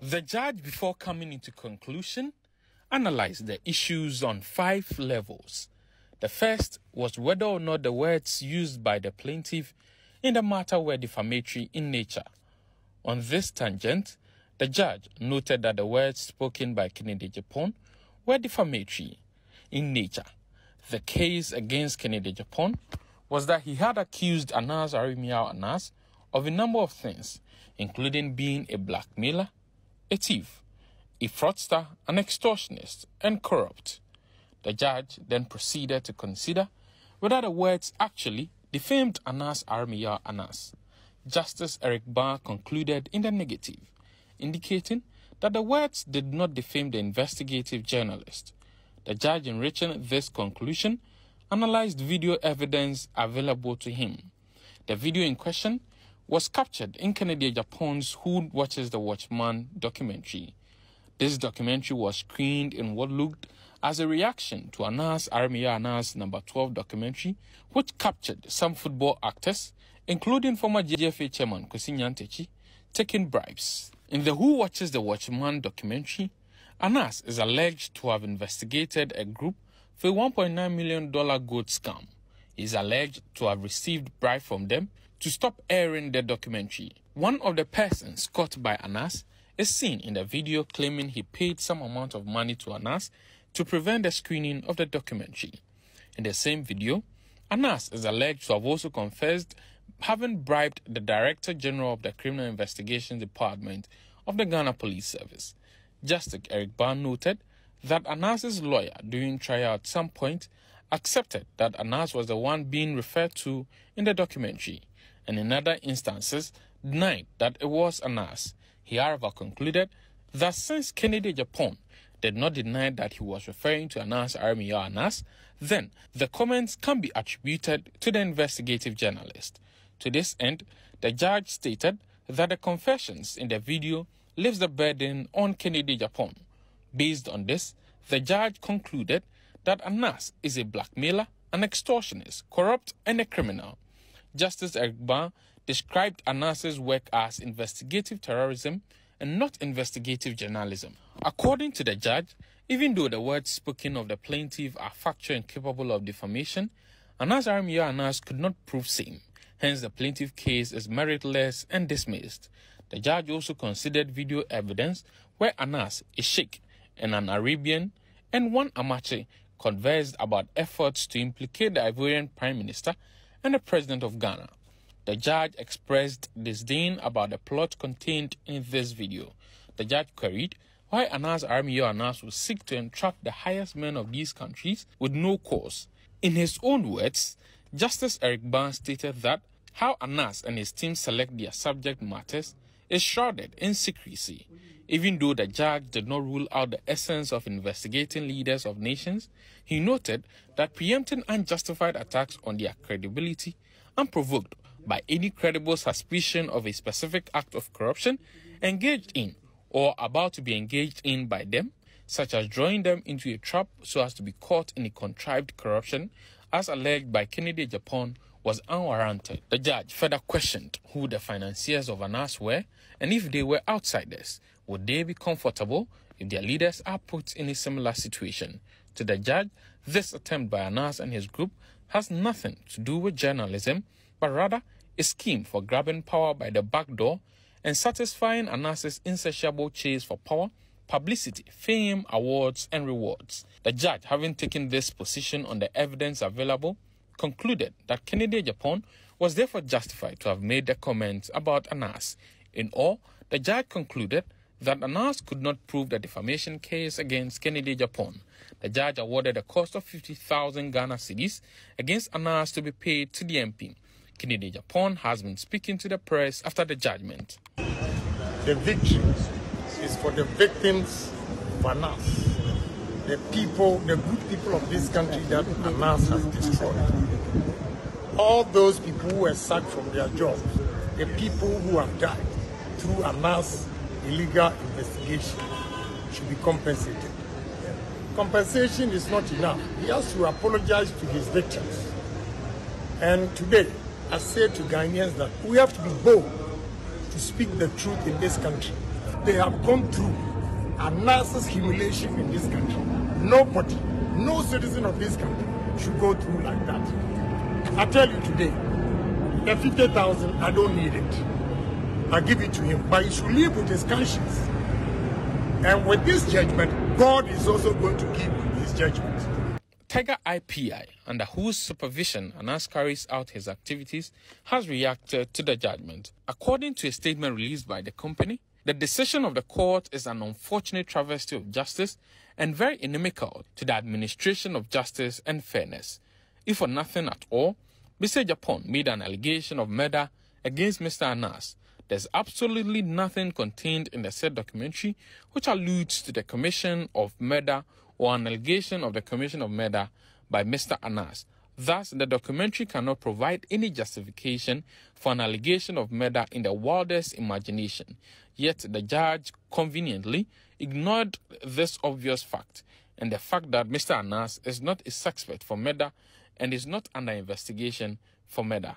The judge, before coming into conclusion, analyzed the issues on 5 levels. The first was whether or not the words used by the plaintiff in the matter were defamatory in nature. On this tangent, the judge noted that the words spoken by Kennedy Agyapong were defamatory in nature. The case against Kennedy Agyapong was that he had accused Anas Arimiao Anas of a number of things, including being a blackmailer, a thief, a fraudster, an extortionist, and corrupt. The judge then proceeded to consider whether the words actually defamed Anas Arimiao Anas. Justice Eric Barr concluded in the negative, indicating that the words did not defame the investigative journalist. The judge, enriching this conclusion, analyzed video evidence available to him. The video in question was captured in Kennedy Agyapong's Who Watches the Watchman documentary. This documentary was screened in what looked as a reaction to Anas Arimiao Anas No. 12 documentary, which captured some football actors, including former GFA chairman Kwesi Nyantakyi, taking bribes. In the Who Watches the Watchman documentary, Anas is alleged to have investigated a group for a $1.9 million gold scam. He is alleged to have received bribe from them to stop airing the documentary. One of the persons caught by Anas is seen in the video claiming he paid some amount of money to Anas to prevent the screening of the documentary. In the same video, Anas is alleged to have also confessed having bribed the Director General of the Criminal Investigations Department of the Ghana Police Service. Justice Eric Barr noted that Anas's lawyer during trial at some point accepted that Anas was the one being referred to in the documentary, and in other instances denied that it was Anas. He, however, concluded that since Kennedy Agyapong did not deny that he was referring to Anas Arimiao Anas, then the comments can be attributed to the investigative journalist. To this end, the judge stated that the confessions in the video leaves the burden on Kennedy Agyapong. Based on this, the judge concluded that Anas is a blackmailer, an extortionist, corrupt, and a criminal. Justice Eric Barr described Anas's work as investigative terrorism and not investigative journalism. According to the judge, even though the words spoken of the plaintiff are factual and capable of defamation, Anas Arimiao Anas could not prove same. Hence, the plaintiff case is meritless and dismissed. The judge also considered video evidence where Anas, a sheikh, and an Arabian, and one amateur conversed about efforts to implicate the Ivorian Prime Minister and the President of Ghana. The judge expressed disdain about the plot contained in this video. The judge queried why Anas Arimiao Anas would seek to entrap the highest men of these countries with no cause. In his own words, Justice Eric Barr stated that how Anas and his team select their subject matters is shrouded in secrecy. Even though the judge did not rule out the essence of investigating leaders of nations, he noted that preempting unjustified attacks on their credibility, unprovoked by any credible suspicion of a specific act of corruption engaged in or about to be engaged in by them, such as drawing them into a trap so as to be caught in a contrived corruption, as alleged by Kennedy Agyapong, was unwarranted. The judge further questioned who the financiers of Anas were, and if they were outsiders, would they be comfortable if their leaders are put in a similar situation? To the judge, this attempt by Anas and his group has nothing to do with journalism, but rather a scheme for grabbing power by the back door and satisfying Anas's insatiable chase for power, publicity, fame, awards, and rewards. The judge, having taken this position on the evidence available, concluded that Kennedy Agyapong was therefore justified to have made the comments about Anas. In all, the judge concluded that Anas could not prove the defamation case against Kennedy Agyapong. The judge awarded a cost of 50,000 Ghana cedis against Anas to be paid to the MP. Kennedy Agyapong has been speaking to the press after the judgment. The victory is for the victims of Anas, the people, the good people of this country that Anas has destroyed. All those people who were sacked from their jobs, the people who have died through Anas' illegal investigation should be compensated. Compensation is not enough. He has to apologize to his victims. And today, I say to Ghanaians that we have to be bold to speak the truth in this country. they have gone through Anas's humiliation in this country. Nobody, no citizen of this country should go through like that. I tell you today, the 50,000, I don't need it. I give it to him, but he should live with his conscience. And with this judgment, God is also going to give his judgment. Tiger IPI, under whose supervision Anas carries out his activities, has reacted to the judgment. According to a statement released by the company, the decision of the court is an unfortunate travesty of justice and very inimical to the administration of justice and fairness. If for nothing at all, Mr. Agyapong made an allegation of murder against Mr. Anas. There's absolutely nothing contained in the said documentary which alludes to the commission of murder or an allegation of the commission of murder by Mr. Anas. Thus, the documentary cannot provide any justification for an allegation of murder in the wildest imagination. Yet, the judge conveniently ignored this obvious fact and the fact that Mr. Anas is not a suspect for murder and is not under investigation for murder.